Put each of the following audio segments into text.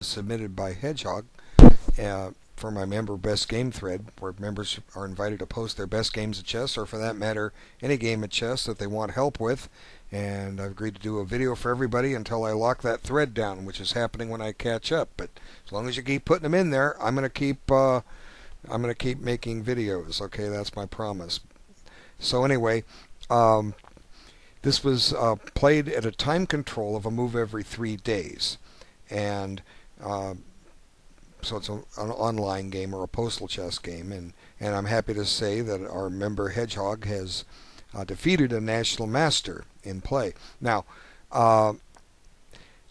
submitted by Hedgehog for my member best game thread, where members are invited to post their best games of chess, or for that matter, any game of chess that they want help with. And I've agreed to do a video for everybody until I lock that thread down, which is happening when I catch up. But as long as you keep putting them in there, I'm gonna keep making videos. Okay, that's my promise. So anyway, this was played at a time control of a move every 3 days, and so it's an online game or a postal chess game, and I'm happy to say that our member Hedgehog has defeated a national master in play. Now, I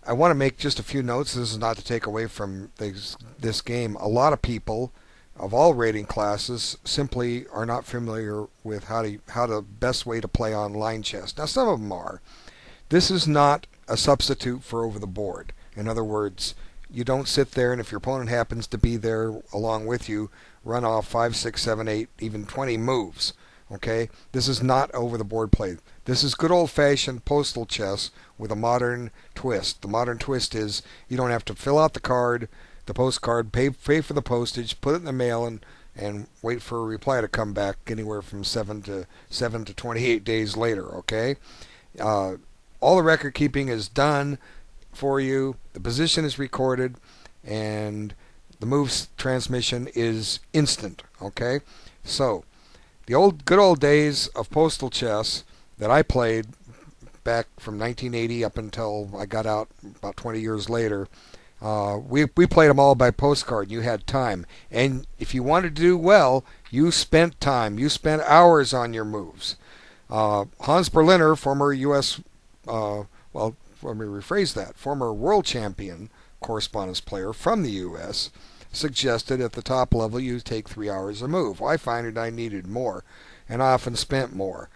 want to make just a few notes. This is not to take away from this game. A lot of people of all rating classes simply are not familiar with how the best way to play online chess. Now, some of them are. This is not a substitute for over the board. In other words, you don't sit there and if your opponent happens to be there along with you, run off 5, 6, 7, 8, even 20 moves. Okay? This is not over the board play. This is good old-fashioned postal chess with a modern twist. The modern twist is you don't have to fill out the postcard, pay for the postage, put it in the mail, and wait for a reply to come back anywhere from 7 to 28 days later. Okay? All the record keeping is done for you. The position is recorded, and the moves transmission is instant. Okay? So, the good old days of postal chess that I played back from 1980 up until I got out about 20 years later, we played them all by postcard. You had time, and if you wanted to do well, you spent time. You spent hours on your moves. Hans Berliner, former U.S. Let me rephrase that. Former world champion correspondence player from the U.S. suggested at the top level you take 3 hours a move. Well, I find I needed more, and I often spent more.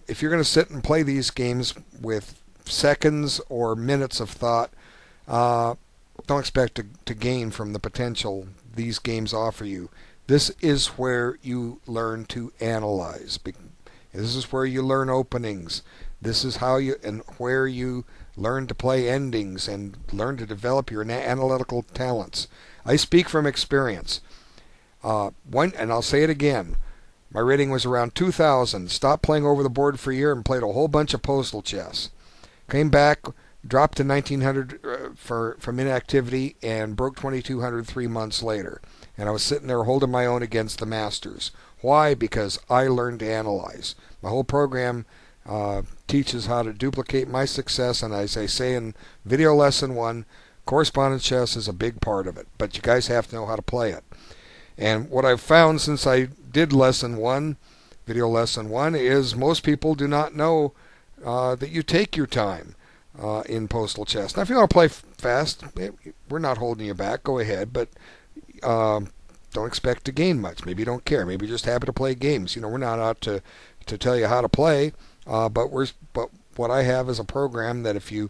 If you're going to sit and play these games with seconds or minutes of thought, don't expect to gain from the potential these games offer you. This is where you learn to analyze. This is where you learn openings. This is how where you learn to play endings and learn to develop your analytical talents. I speak from experience. And I'll say it again. My rating was around 2,000. Stopped playing over the board for a year and played a whole bunch of postal chess. Came back, dropped to 1,900 from inactivity, and broke 2,200 3 months later. And I was sitting there holding my own against the masters. Why? Because I learned to analyze. My whole program teaches how to duplicate my success, and as I say in video lesson 1, correspondence chess is a big part of it, but you guys have to know how to play it. And what I've found since I did lesson 1, video lesson 1, is most people do not know that you take your time in postal chess. Now, if you want to play fast, we're not holding you back. Go ahead, but don't expect to gain much. Maybe you don't care. Maybe you're just happy to play games. We're not out to tell you how to play. But what I have is a program that if you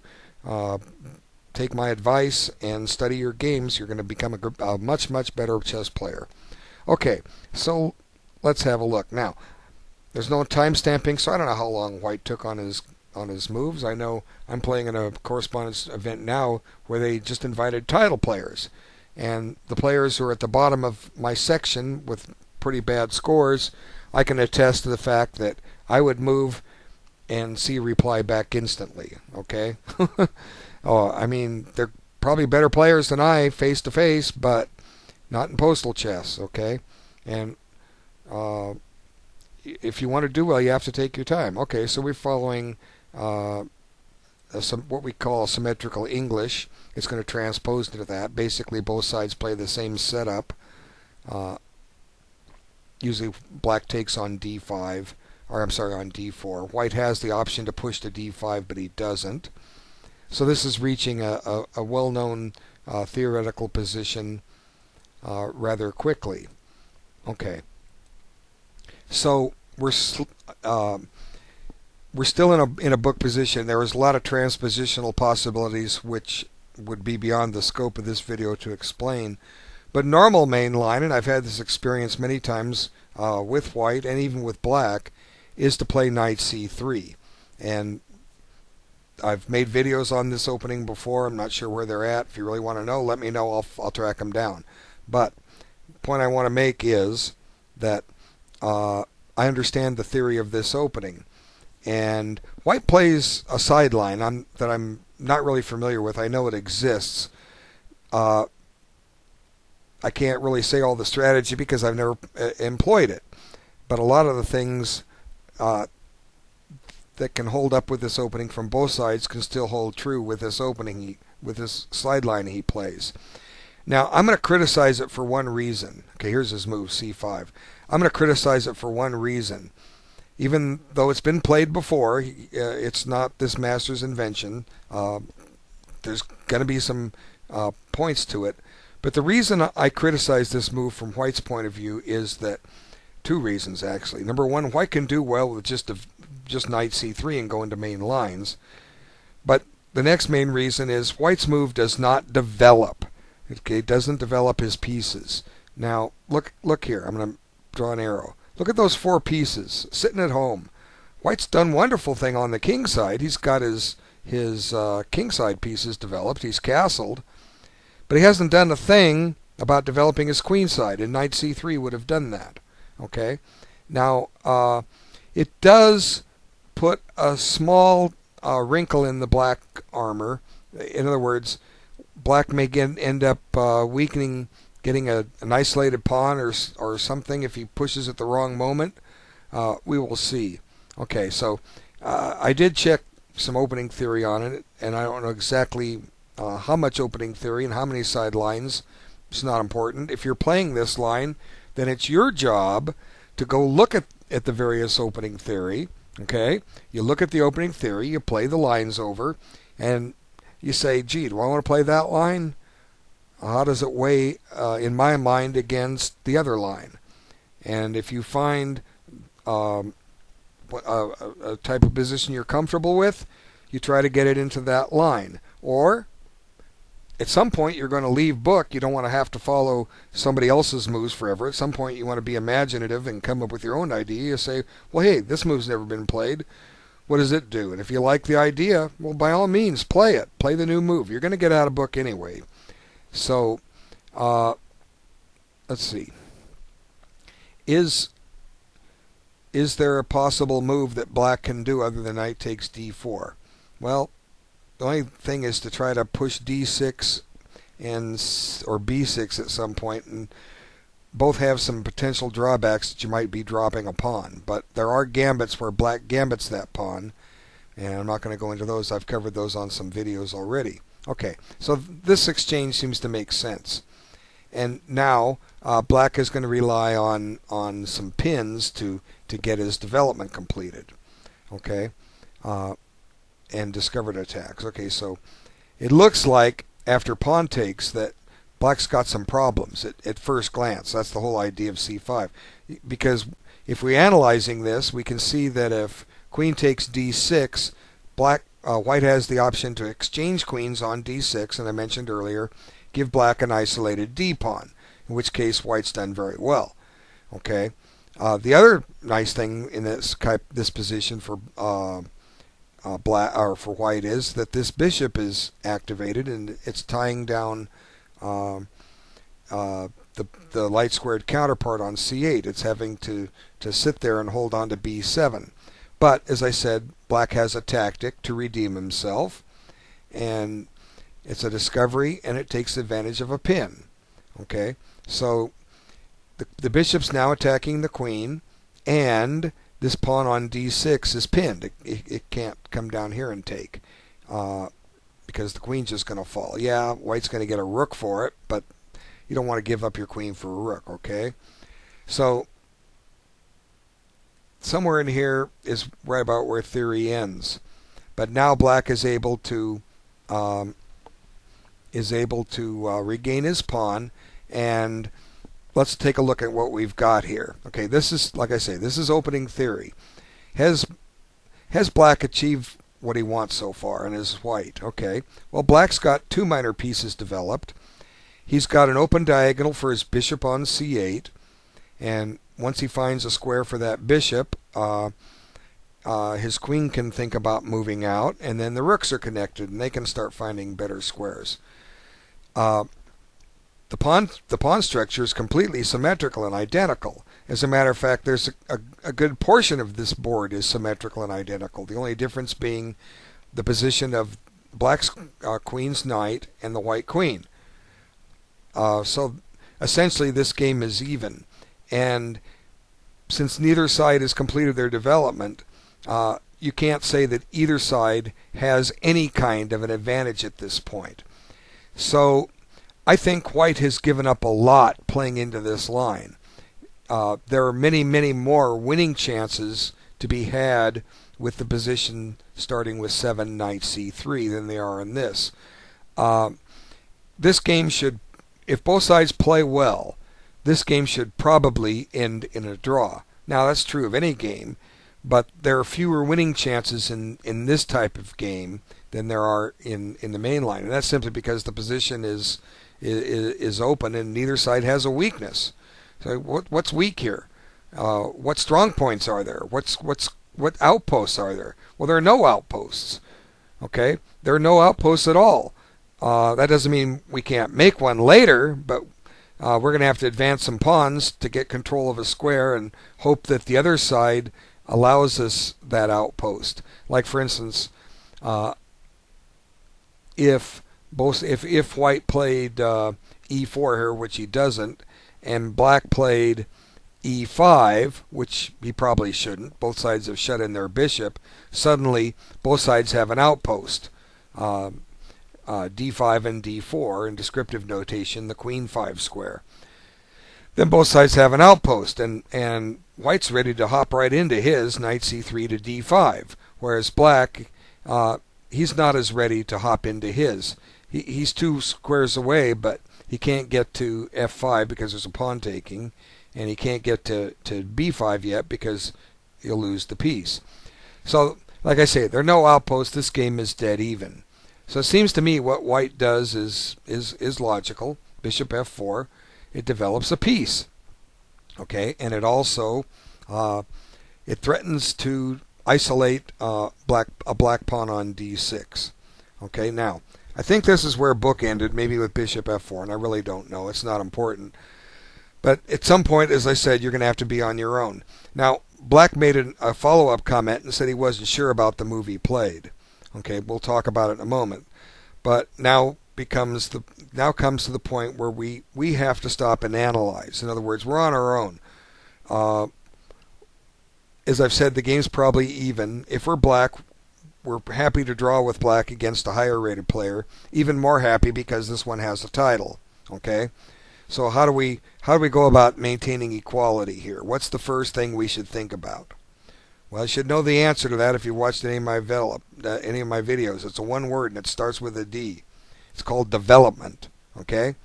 take my advice and study your games, you're going to become a much, much better chess player. Okay, so let's have a look. Now, there's no time stamping, so I don't know how long White took on his moves. I know I'm playing in a correspondence event now where they just invited title players. And the players who are at the bottom of my section with pretty bad scores, I can attest to the fact that I would move and see a reply back instantly. Okay? I mean, they're probably better players than I face to face, but not in postal chess. Okay? And if you want to do well, you have to take your time. Okay, so we're following what we call symmetrical English. It's going to transpose into that. Basically, both sides play the same setup. Usually, black takes on d5, or I'm sorry, on d4. White has the option to push to d5, but he doesn't. So this is reaching a well-known theoretical position rather quickly. Okay. So we're still in a book position. There is a lot of transpositional possibilities which would be beyond the scope of this video to explain. But normal mainline, and I've had this experience many times with white and even with black, is to play knight c3. And I've made videos on this opening before. I'm not sure where they're at. If you really want to know, let me know. I'll track them down. But the point I want to make is that I understand the theory of this opening. And white plays a sideline that I'm not really familiar with. I know it exists. I can't really say all the strategy because I've never employed it. But a lot of the things that can hold up with this opening from both sides can still hold true with this opening, with this sideline he plays. Now, I'm going to criticize it for one reason. Okay, here's his move, c5. I'm going to criticize it for one reason. Even though it's been played before, it's not this master's invention. There's going to be some points to it. But the reason I criticize this move from white's point of view is that two reasons, actually. Number one, white can do well with just knight c3 and go into main lines. But the next main reason is white's move does not develop. Okay, it doesn't develop his pieces. Now, look here. I'm going to draw an arrow. Look at those 4 pieces sitting at home. White's done wonderful thing on the king side. He's got his king side pieces developed. He's castled. But he hasn't done a thing about developing his queen side, and knight c3 would have done that. Okay? Now, it does put a small wrinkle in the black armor. In other words, black may end up weakening, getting an isolated pawn or something if he pushes at the wrong moment. We will see. Okay, so I did check some opening theory on it, and I don't know exactly how much opening theory and how many side lines. It's not important. If you're playing this line, then it's your job to go look at the various opening theory. Okay, you look at the opening theory, you play the lines over, and you say, gee, do I want to play that line? How does it weigh in my mind against the other line? And if you find a type of position you're comfortable with, you try to get it into that line. Or at some point you're going to leave book. You don't want to have to follow somebody else's moves forever. At some point you want to be imaginative and come up with your own idea. You say, well, hey, this move's never been played. What does it do? And if you like the idea, well, by all means, play it. Play the new move. You're going to get out of book anyway. So, let's see. Is there a possible move that black can do other than knight takes d4? Well, the only thing is to try to push d6 or b6 at some point, and both have some potential drawbacks that you might be dropping a pawn. But there are gambits where black gambits that pawn, and I'm not going to go into those. I've covered those on some videos already. Okay, so this exchange seems to make sense. And now black is going to rely on some pins to get his development completed. Okay, and discovered attacks. Okay, so it looks like after pawn takes that black's got some problems at first glance. That's the whole idea of c5. Because if we're analyzing this, we can see that if queen takes d6, white has the option to exchange queens on d6, and I mentioned earlier, give black an isolated d-pawn, in which case white's done very well. Okay. The other nice thing in this position for black or for white is that this bishop is activated and it's tying down the light squared counterpart on c8. It's having to sit there and hold on to b7. But as I said, black has a tactic to redeem himself, and it's a discovery, and it takes advantage of a pin. Okay, so the bishop's now attacking the queen, and this pawn on d6 is pinned. It can't come down here and take because the queen's just going to fall. Yeah, white's going to get a rook for it, but you don't want to give up your queen for a rook. Okay, so somewhere in here is right about where theory ends. But now black is able to regain his pawn, and let's take a look at what we've got here. Okay, this is, like I say, this is opening theory. Has black achieved what he wants so far, and is white? Okay, well, black's got 2 minor pieces developed. He's got an open diagonal for his bishop on c8, and once he finds a square for that bishop, his queen can think about moving out, and then the rooks are connected, and they can start finding better squares. The pawn structure is completely symmetrical and identical. As a matter of fact, there's a good portion of this board is symmetrical and identical. The only difference being the position of black's queen's knight and the white queen. So essentially this game is even. And since neither side has completed their development, you can't say that either side has any kind of an advantage at this point. So I think white has given up a lot playing into this line. There are many, many more winning chances to be had with the position starting with 7 knight c3 than there are in this. This game should, if both sides play well, this game should probably end in a draw. Now that's true of any game, but there are fewer winning chances in this type of game than there are in the main line, and that's simply because the position is open and neither side has a weakness. So what's weak here? What strong points are there? What outposts are there? Well, there are no outposts. Okay, there are no outposts at all. That doesn't mean we can't make one later, but we're going to have to advance some pawns to get control of a square and hope that the other side allows us that outpost. Like for instance, if white played e4 here, which he doesn't, and black played e5, which he probably shouldn't, both sides have shut in their bishop, suddenly both sides have an outpost. D5 and D4 in descriptive notation, the queen 5 square. Then both sides have an outpost, and white's ready to hop right into his knight c3 to d5, whereas black, he's not as ready to hop into his. He's 2 squares away, but he can't get to f5 because there's a pawn taking, and he can't get to b5 yet because he'll lose the piece. So, like I say, there are no outposts. This game is dead even. So it seems to me what white does is logical. Bishop f4, it develops a piece. Okay, and it also it threatens to isolate a black pawn on d6. Okay, now I think this is where book ended, maybe with bishop f4, and I really don't know. It's not important. But at some point, as I said, you're going to have to be on your own. Now, black made a follow-up comment and said he wasn't sure about the move he played. Okay, we'll talk about it in a moment. But now comes to the point where we have to stop and analyze. In other words, we're on our own. As I've said, the game's probably even. If we're black, we're happy to draw with black against a higher rated player. Even more happy because this one has a title. Okay? So how do we go about maintaining equality here? What's the first thing we should think about? Well, you should know the answer to that if you watched any of my videos. It's a one word and it starts with a D. It's called development. Okay?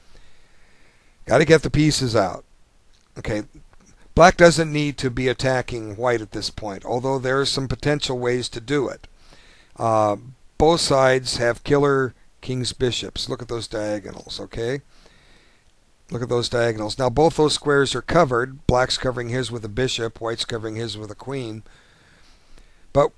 Got to get the pieces out. Okay? Black doesn't need to be attacking white at this point, although there are some potential ways to do it. Both sides have killer kings bishops. Look at those diagonals, okay? Look at those diagonals. Now both those squares are covered. Black's covering his with a bishop, white's covering his with a queen. But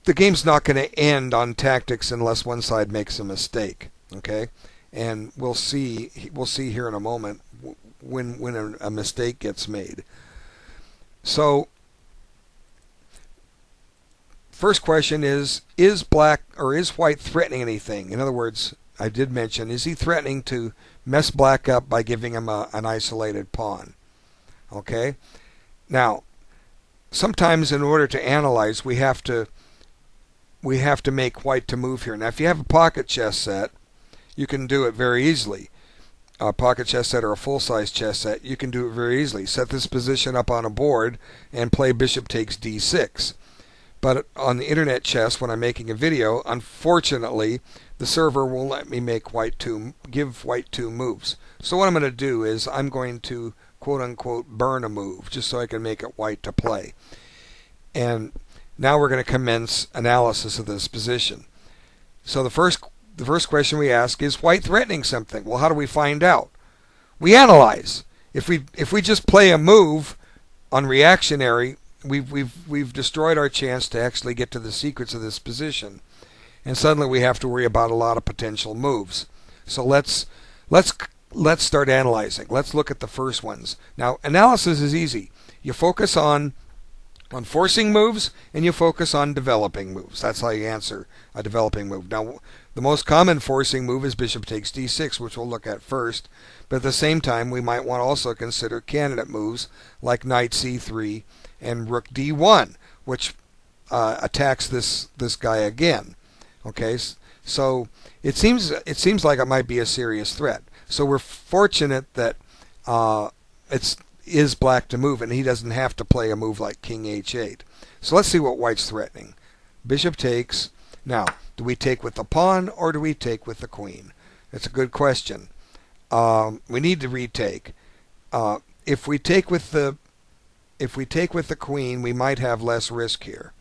the game's not going to end on tactics unless one side makes a mistake, okay? And we'll see here in a moment when a mistake gets made. So first question is black or is white threatening anything? In other words, I did mention, is he threatening to mess black up by giving him an isolated pawn? Okay? Now, sometimes in order to analyze, we have to make white to move here. Now, if you have a pocket chess set, you can do it very easily. A pocket chess set or a full-size chess set, you can do it very easily. Set this position up on a board and play bishop takes d6. But on the internet chess, when I'm making a video, unfortunately, the server won't let me give white 2 moves. So what I'm going to do is I'm going to quote-unquote burn a move, just so I can make it white to play. And now we're going to commence analysis of this position. So the first question we ask is white threatening something? Well, how do we find out? We analyze. If we just play a move on reactionary, we've destroyed our chance to actually get to the secrets of this position, and suddenly we have to worry about a lot of potential moves. So let's start analyzing. Let's look at the first ones. Now, analysis is easy. You focus on forcing moves, and you focus on developing moves. That's how you answer a developing move. Now, the most common forcing move is bishop takes d6, which we'll look at first. But at the same time, we might want to also consider candidate moves like knight c3 and rook d1, which attacks this guy again. Okay, so it seems like it might be a serious threat. So we're fortunate that it is black to move, and he doesn't have to play a move like king h8. So let's see what white's threatening. Bishop takes. Now, do we take with the pawn or do we take with the queen? It's a good question. We need to retake. If we take with the queen, we might have less risk here.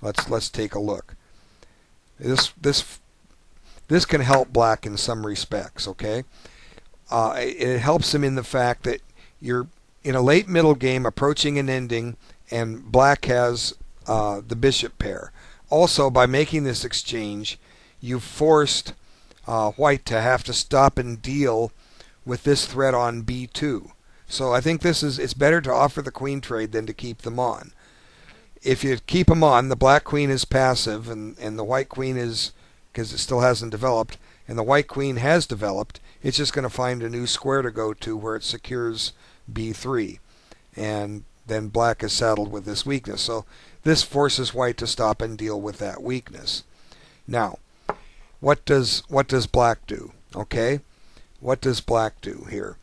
Let's take a look. This can help black in some respects. Okay, it helps him in the fact that you're in a late middle game approaching an ending, and black has the bishop pair. Also, by making this exchange, you've forced white to have to stop and deal with this threat on b2. So I think it's better to offer the queen trade than to keep them on. If you keep them on, the black queen is passive, and the white queen is, because it still hasn't developed, and the white queen has developed, it's just going to find a new square to go to where it secures b3. And then black is saddled with this weakness. So this forces white to stop and deal with that weakness. Now, what does black do? Okay, what does black do here?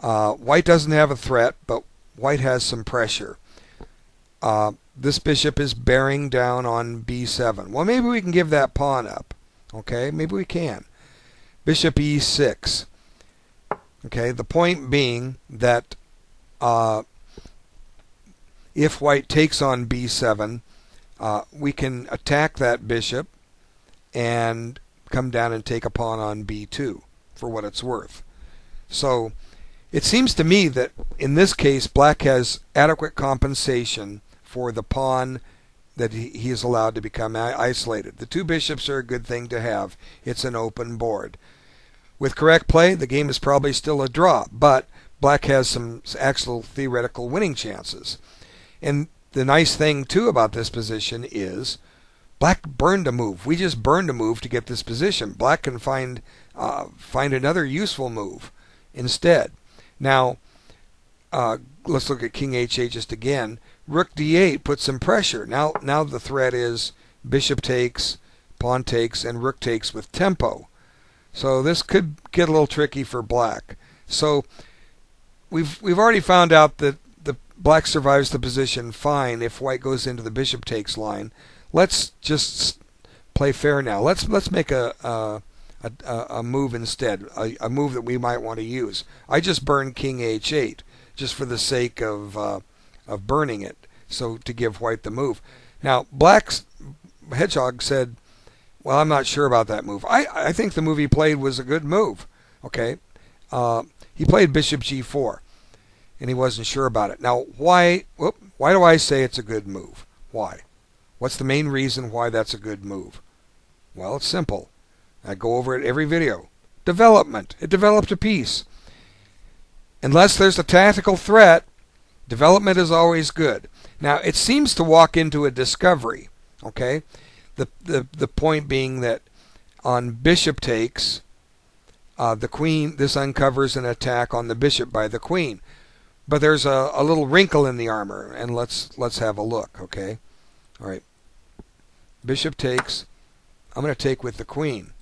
White doesn't have a threat, but white has some pressure. This bishop is bearing down on b7. Well, maybe we can give that pawn up. Okay, maybe we can. Bishop e6. Okay, the point being that if white takes on b7, we can attack that bishop and come down and take a pawn on b2 for what it's worth. So it seems to me that in this case black has adequate compensation for the pawn that he is allowed to become isolated. The two bishops are a good thing to have. It's an open board. With correct play, the game is probably still a draw, but black has some actual theoretical winning chances. And the nice thing, too, about this position is black burned a move. We just burned a move to get this position. Black can find another useful move instead. Now, let's look at king h8 just again. Rook d8 puts some pressure. Now the threat is bishop takes, pawn takes, and rook takes with tempo. So this could get a little tricky for black. So we've already found out that the black survives the position fine if white goes into the bishop takes line. Let's just play fair now. Let's make a move instead, a move that we might want to use. I just burned king h8 just for the sake of burning it, so to give white the move. Now black's hedgehog said, well, I'm not sure about that move. I think the move he played was a good move. Okay, he played bishop g4, and he wasn't sure about it. Now, why do I say it's a good move? Why? What's the main reason why that's a good move? Well, it's simple. I go over it every video. Development. It developed a piece. Unless there's a tactical threat, development is always good. Now, it seems to walk into a discovery. Okay, the point being that on bishop takes, the queen, this uncovers an attack on the bishop by the queen. But there's a little wrinkle in the armor, and let's have a look. Okay, all right. Bishop takes. I'm going to take with the queen.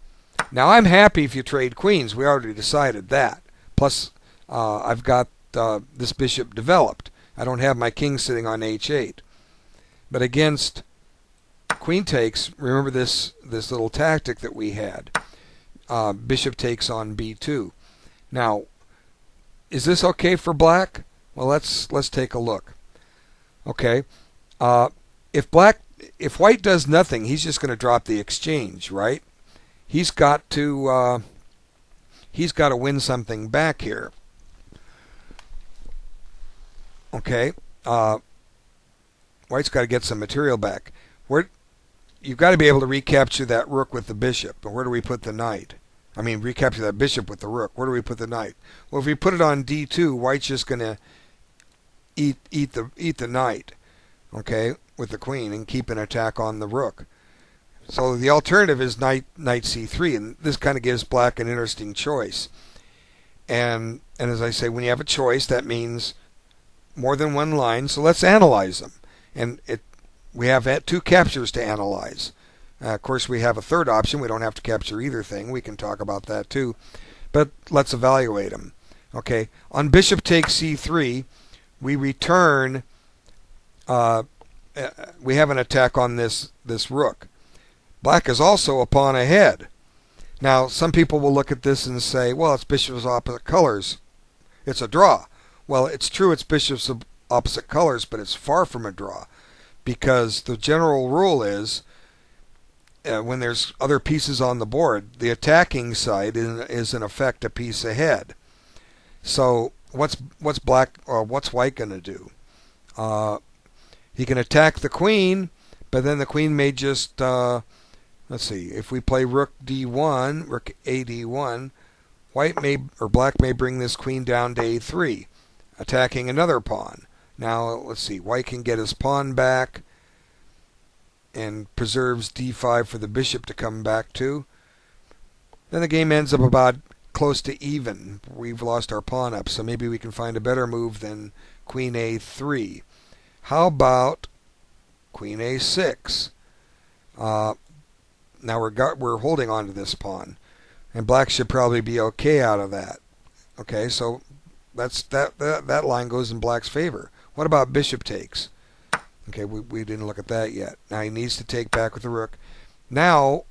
Now I'm happy if you trade queens. We already decided that. Plus, I've got this bishop developed. I don't have my king sitting on h8. But against queen takes, remember this little tactic that we had. Bishop takes on b2. Now, is this okay for black? Well, let's take a look. Okay, if white does nothing, he's just going to drop the exchange, right? He's got to win something back here. Okay, White's got to get some material back. You've got to be able to recapture that rook with the bishop. But where do we put the knight? I mean, recapture that bishop with the rook. Where do we put the knight? Well, if we put it on d2, White's just going to eat the knight, okay, with the queen and keep an attack on the rook. So the alternative is knight c3, and this kind of gives Black an interesting choice. And as I say, when you have a choice, that means more than one line. So let's analyze them. And we have two captures to analyze. Of course, we have a third option. We don't have to capture either thing. We can talk about that too. But let's evaluate them. Okay, on bishop takes c3, we return. We have an attack on this rook. Black is also a pawn ahead. Now, some people will look at this and say, well, it's bishops of opposite colors. It's a draw. Well, it's true it's bishops of opposite colors, but it's far from a draw, because the general rule is when there's other pieces on the board, the attacking side is in effect a piece ahead. So what's White going to do? He can attack the queen, but then the queen may just let's see. If we play rook d1, rook a d1, Black may bring this queen down to a3, attacking another pawn. Now let's see. White can get his pawn back and preserves d5 for the bishop to come back to. Then the game ends up about close to even. We've lost our pawn up, so maybe we can find a better move than queen a3. How about queen a6? Now we're holding on to this pawn, and Black should probably be okay out of that. Okay, so that line goes in Black's favor. What about bishop takes? Okay, we didn't look at that yet. Now he needs to take back with the rook. Now,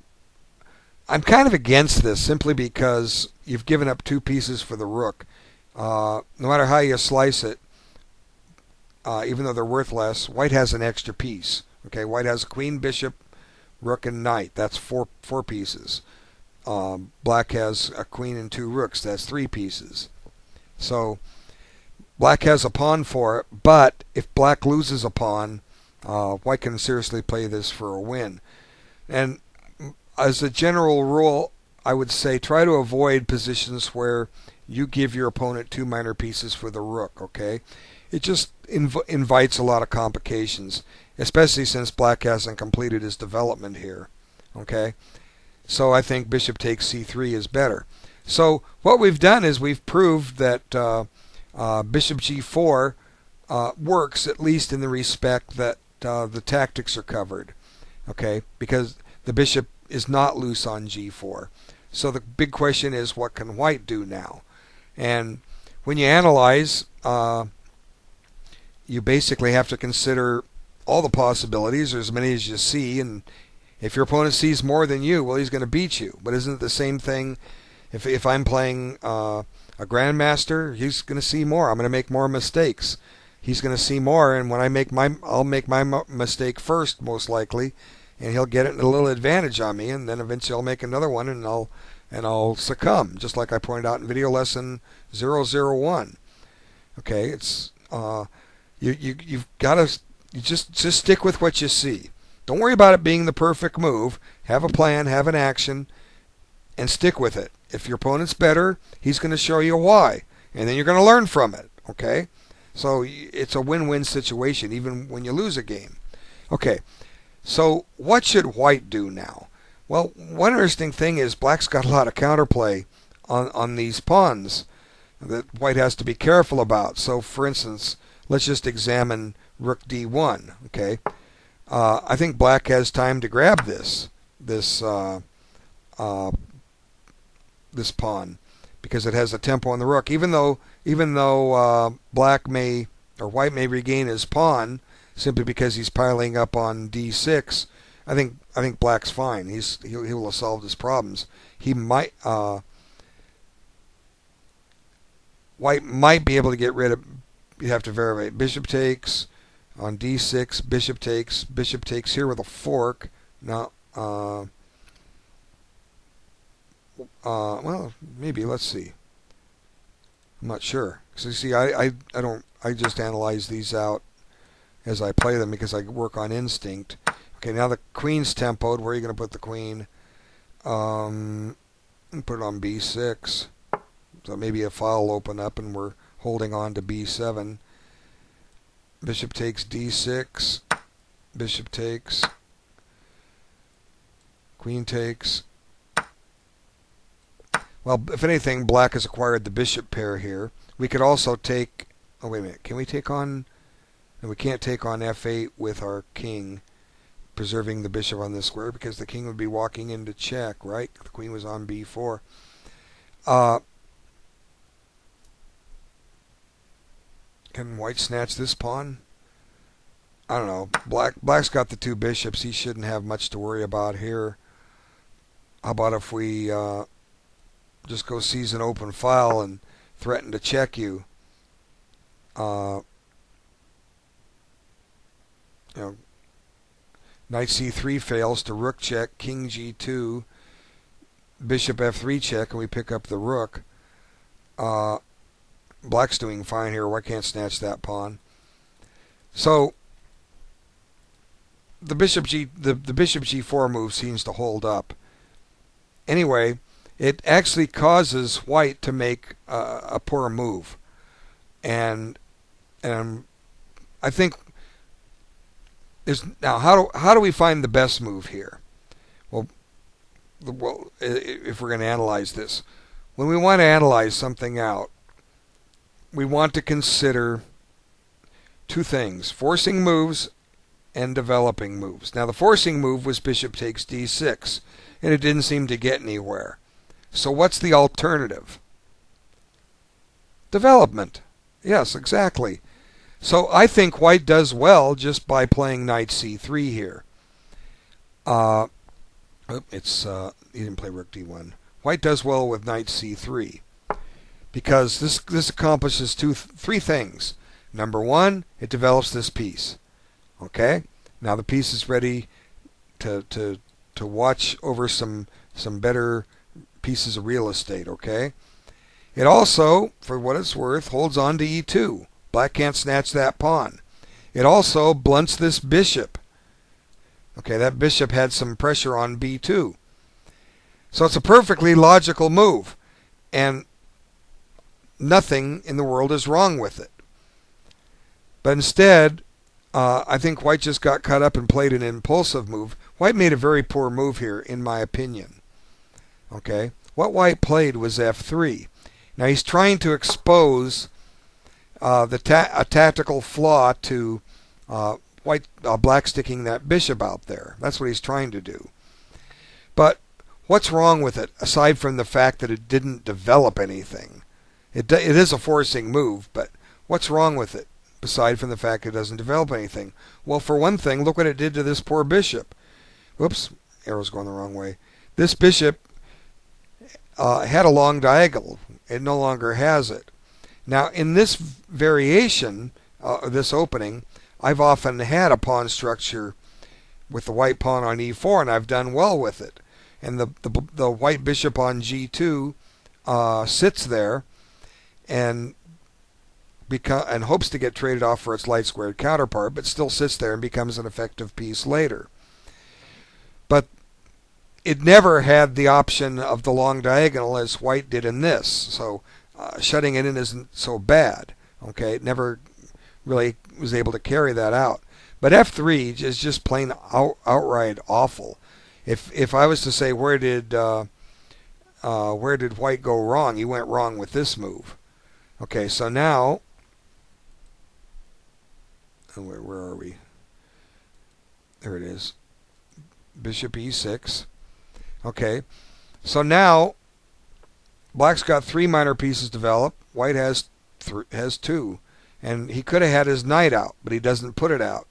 I'm kind of against this simply because you've given up two pieces for the rook. No matter how you slice it, even though they're worth less, White has an extra piece. Okay, White has queen, bishop, rook, and knight. That's four pieces. Black has a queen and two rooks. That's three pieces. So Black has a pawn for it, but if Black loses a pawn, White can seriously play this for a win. And as a general rule, I would say try to avoid positions where you give your opponent two minor pieces for the rook, okay? It just invites a lot of complications, especially since Black hasn't completed his development here, okay? So I think bishop takes c3 is better. So what we've done is we've proved that bishop g4 works, at least in the respect that the tactics are covered, okay? Because the bishop is not loose on g4. So the big question is, what can White do now? And when you analyze, you basically have to consider all the possibilities, or as many as you see, and if your opponent sees more than you, well, he's going to beat you. But isn't it the same thing if I'm playing a grandmaster? He's going to see more. I'm going to make more mistakes. He's going to see more, and when I'll make my mistake first, most likely, and he'll get a little advantage on me, and then eventually I'll make another one, and I'll succumb, just like I pointed out in video lesson 001. Okay, it's you've got to just stick with what you see. Don't worry about it being the perfect move. Have a plan, have an action, and stick with it. If your opponent's better, he's going to show you why, and then you're going to learn from it. Okay, so it's a win-win situation, even when you lose a game. Okay, so what should White do now? Well, one interesting thing is Black's got a lot of counterplay on these pawns that White has to be careful about. So, for instance, let's just examine rook d1. Okay, I think Black has time to grab this pawn because it has a tempo on the rook. Even though White may regain his pawn simply because he's piling up on d6, I think Black's fine. He will have solved his problems. He might White might be able to get rid of. You have to verify. Bishop takes on d6. Bishop takes. Bishop takes here with a fork. Now, well, maybe. Let's see. I'm not sure. So you see, I just analyze these out, as I play them because I work on instinct. Okay, now the queen's tempoed. Where are you going to put the queen? Put it on b6. So maybe a file will open up and we're holding on to b7. Bishop takes d6. Bishop takes. Queen takes. Well, if anything, black has acquired the bishop pair here. We could also take... Oh, wait a minute. Can we take on... No, we can't take on f8 with our king, preserving the bishop on this square, because the king would be walking into check, right? The queen was on b4. Can white snatch this pawn? I don't know. Black's got the two bishops. He shouldn't have much to worry about here. How about if we just go seize an open file and threaten to check you? Knight c3 fails to rook check, king g2, bishop f3 check, and we pick up the rook. Black's doing fine here. Why can't snatch that pawn? So the bishop g4 move seems to hold up. Anyway, it actually causes white to make a poor move, and I think there's now how do we find the best move here? Well, if we're going to analyze this, when we want to analyze something out, we want to consider two things: forcing moves and developing moves. Now, the forcing move was bishop takes d6, and it didn't seem to get anywhere. So what's the alternative? Development. Yes, exactly. So I think white does well just by playing knight c3 here. He didn't play rook d1. White does well with knight c3 because this accomplishes three things. Number one, it develops this piece. Okay, now the piece is ready to watch over some better pieces of real estate. Okay, it also, for what it's worth, holds on to e2. Black can't snatch that pawn. It also blunts this bishop. Okay, that bishop had some pressure on b2. So it's a perfectly logical move, and nothing in the world is wrong with it. But instead, I think white just got caught up and played an impulsive move. White made a very poor move here, in my opinion. Okay, what white played was f3. Now he's trying to expose a tactical flaw to black sticking that bishop out there. That's what he's trying to do. But what's wrong with it, aside from the fact that it didn't develop anything? It is a forcing move, but what's wrong with it, aside from the fact it doesn't develop anything? Well, for one thing, look what it did to this poor bishop. Whoops, arrow's going the wrong way. This bishop had a long diagonal. It no longer has it. Now, in this variation, this opening, I've often had a pawn structure with the white pawn on e4, and I've done well with it. And the white bishop on g2 sits there and hopes to get traded off for its light squared counterpart, but still sits there and becomes an effective piece later. But it never had the option of the long diagonal as white did in this. So shutting it in isn't so bad. Okay, it never really was able to carry that out. But f3 is just plain outright awful. If I was to say where did white go wrong, he went wrong with this move. Okay, so now where are we? There it is. Bishop e6. Okay, so now black's got three minor pieces developed. White has two, and he could have had his knight out, but he doesn't put it out.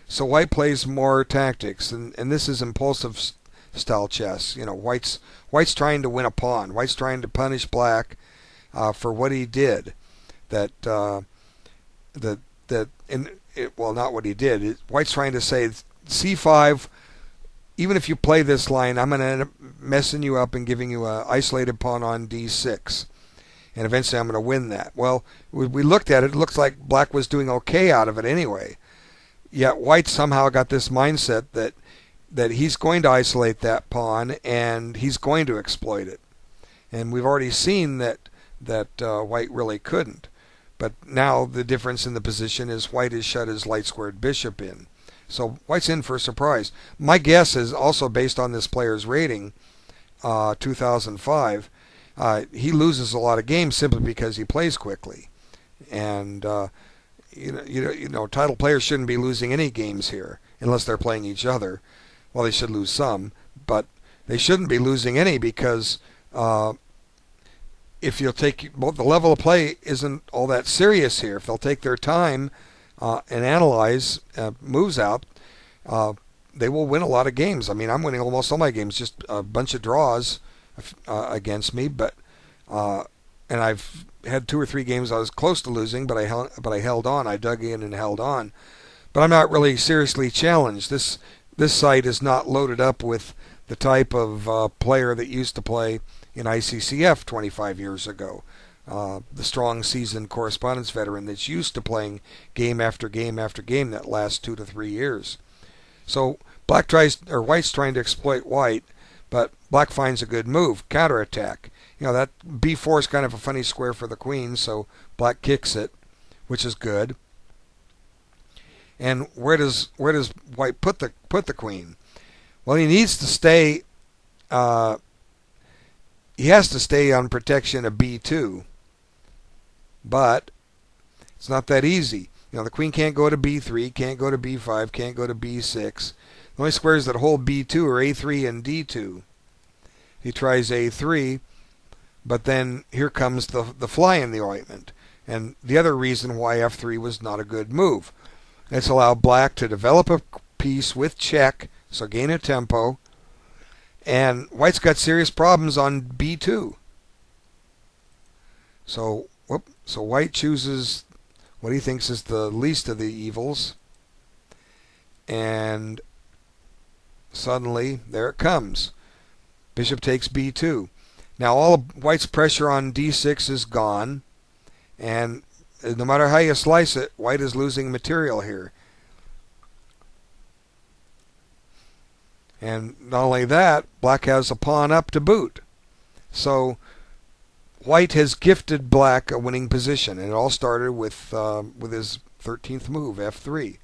So white plays more tactics, and this is impulsive style chess. You know, white's trying to win a pawn. White's trying to punish black for what he did. Well, not what he did. White's trying to say c5. Even if you play this line, I'm going to end up messing you up and giving you an isolated pawn on d6. And eventually I'm going to win that. Well, we looked at it. It looks like black was doing okay out of it anyway. Yet white somehow got this mindset that he's going to isolate that pawn and he's going to exploit it. And we've already seen that white really couldn't. But now the difference in the position is white has shut his light squared bishop in. So white's in for a surprise. My guess is also based on this player's rating, 2005. He loses a lot of games simply because he plays quickly. And title players shouldn't be losing any games here unless they're playing each other. Well, they should lose some, but they shouldn't be losing any because if you'll take the level of play isn't all that serious here. If they'll take their time and analyze moves out, they will win a lot of games. I mean, I'm winning almost all my games, just a bunch of draws against me, but and I've had 2 or 3 games I was close to losing, but I held on. I dug in and held on. But I'm not really seriously challenged. This site is not loaded up with the type of player that used to play in ICCF 25 years ago. The strong seasoned correspondence veteran that's used to playing game after game after game that lasts 2 to 3 years. So white's trying to exploit white, but black finds a good move, counterattack. That b4 is kind of a funny square for the queen, so black kicks it, which is good. And where does white put the queen? Well, he needs to stay. He has to stay on protection of b2, but it's not that easy. The queen can't go to b3, can't go to b5, can't go to b6. The only squares that hold b2 are a3 and d2. He tries a3, but then here comes the fly in the ointment. And the other reason why f3 was not a good move. It's allowed black to develop a piece with check, so gain a tempo, and white's got serious problems on b2. So white chooses what he thinks is the least of the evils, and suddenly there it comes. Bishop takes b2. Now all of white's pressure on d6 is gone, and no matter how you slice it, white is losing material here. And not only that, black has a pawn up to boot. So white has gifted black a winning position, and it all started with his 13th move, f3.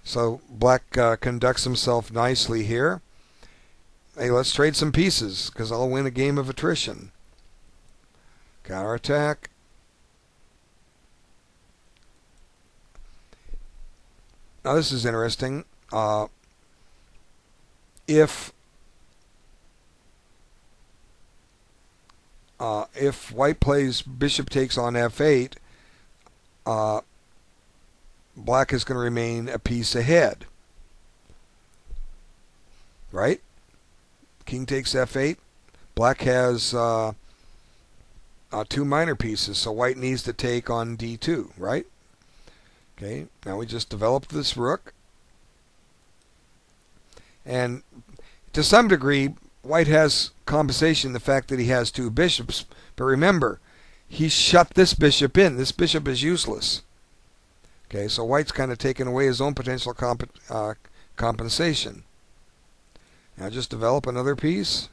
So black conducts himself nicely here. Hey, let's trade some pieces, because I'll win a game of attrition. Counterattack. Now this is interesting. If white plays bishop takes on f8, black is going to remain a piece ahead. Right? King takes f8. Black has 2 minor pieces, so white needs to take on d2, right? Okay, now we just developed this rook. And to some degree, white has compensation the fact that he has 2 bishops. But remember, he shut this bishop in. This bishop is useless. Okay, so white's kind of taken away his own potential compensation. Now just develop another piece.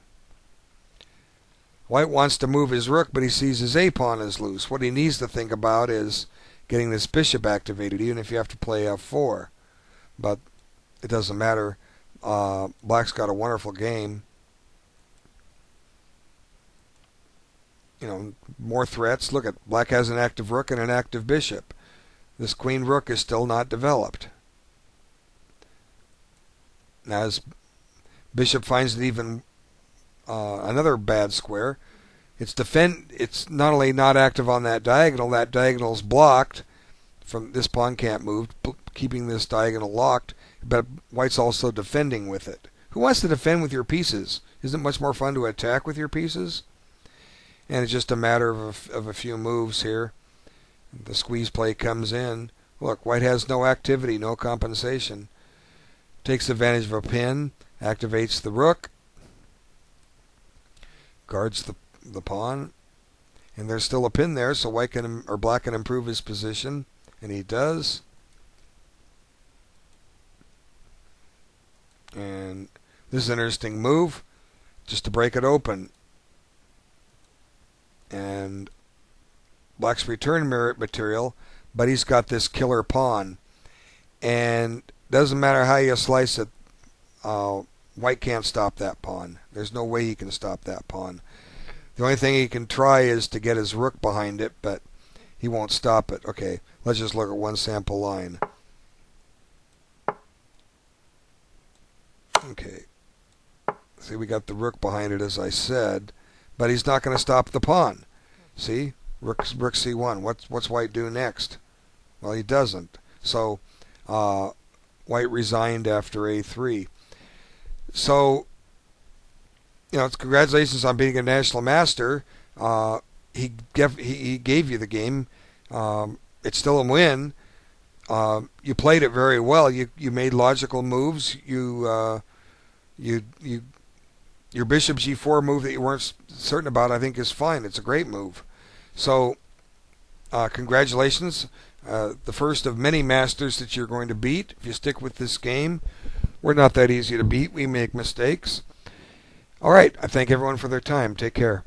White wants to move his rook, but he sees his a-pawn is loose. What he needs to think about is getting this bishop activated, even if you have to play f4. But it doesn't matter. Black's got a wonderful game. More threats. Look at black has an active rook and an active bishop. This queen rook is still not developed. Now his bishop finds it even another bad square. It's not only not active on that diagonal is blocked. From this pawn can't move, keeping this diagonal locked. But white's also defending with it. Who wants to defend with your pieces? Isn't it much more fun to attack with your pieces? And it's just a matter of a few moves here. The squeeze play comes in. Look, white has no activity, no compensation. Takes advantage of a pin, activates the rook, guards the pawn, and there's still a pin there, so black can improve his position, and he does. This is an interesting move, just to break it open. And black's return material, but he's got this killer pawn. And doesn't matter how you slice it, white can't stop that pawn. There's no way he can stop that pawn. The only thing he can try is to get his rook behind it, but he won't stop it. Okay, let's just look at one sample line. Okay. See, we got the rook behind it, as I said, but he's not going to stop the pawn. See? Rook c1. What's white do next? Well, he doesn't. So white resigned after a3. So, it's congratulations on being a national master. He gave you the game. It's still a win. You played it very well. You made logical moves. Your bishop g4 move that you weren't certain about, I think, is fine. It's a great move. So, congratulations. The first of many masters that you're going to beat if you stick with this game. We're not that easy to beat. We make mistakes. All right. I thank everyone for their time. Take care.